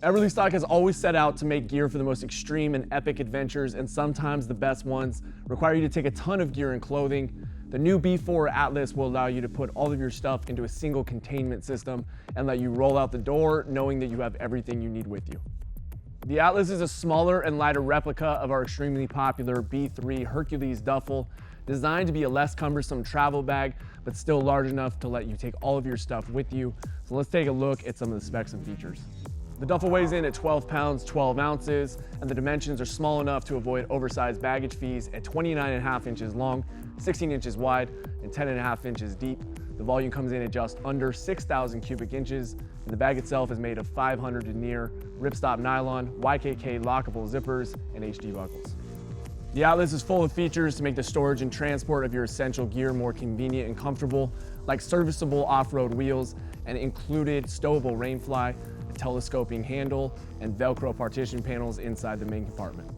Eberlestock has always set out to make gear for the most extreme and epic adventures, and sometimes the best ones require you to take a ton of gear and clothing. The new B4 Atlas will allow you to put all of your stuff into a single containment system and let you roll out the door knowing that you have everything you need with you. The Atlas is a smaller and lighter replica of our extremely popular B3 Hercules Duffel, designed to be a less cumbersome travel bag, but still large enough to let you take all of your stuff with you. So let's take a look at some of the specs and features. The duffel weighs in at 12 pounds, 12 ounces, and the dimensions are small enough to avoid oversized baggage fees at 29.5 inches long, 16 inches wide, and 10.5 inches deep. The volume comes in at just under 6,000 cubic inches, and the bag itself is made of 500 denier, ripstop nylon, YKK lockable zippers, and HD buckles. The Atlas is full of features to make the storage and transport of your essential gear more convenient and comfortable, like serviceable off-road wheels, an included stowable rainfly, a telescoping handle, and Velcro partition panels inside the main compartment.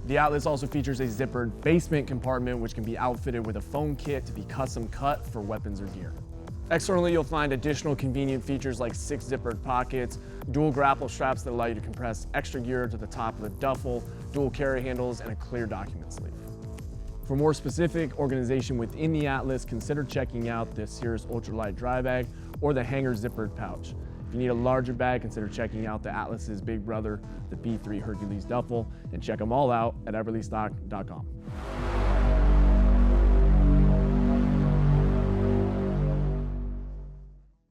The Atlas also features a zippered basement compartment which can be outfitted with a foam kit to be custom cut for weapons or gear. Externally, you'll find additional convenient features like 6 zippered pockets, dual grapple straps that allow you to compress extra gear to the top of the duffel, dual carry handles, and a clear document sleeve. For more specific organization within the Atlas, consider checking out the Cirrus Ultralight dry bag or the hanger zippered pouch. If you need a larger bag, consider checking out the Atlas's big brother, the B3 Hercules Duffel, and check them all out at Eberlestock.com.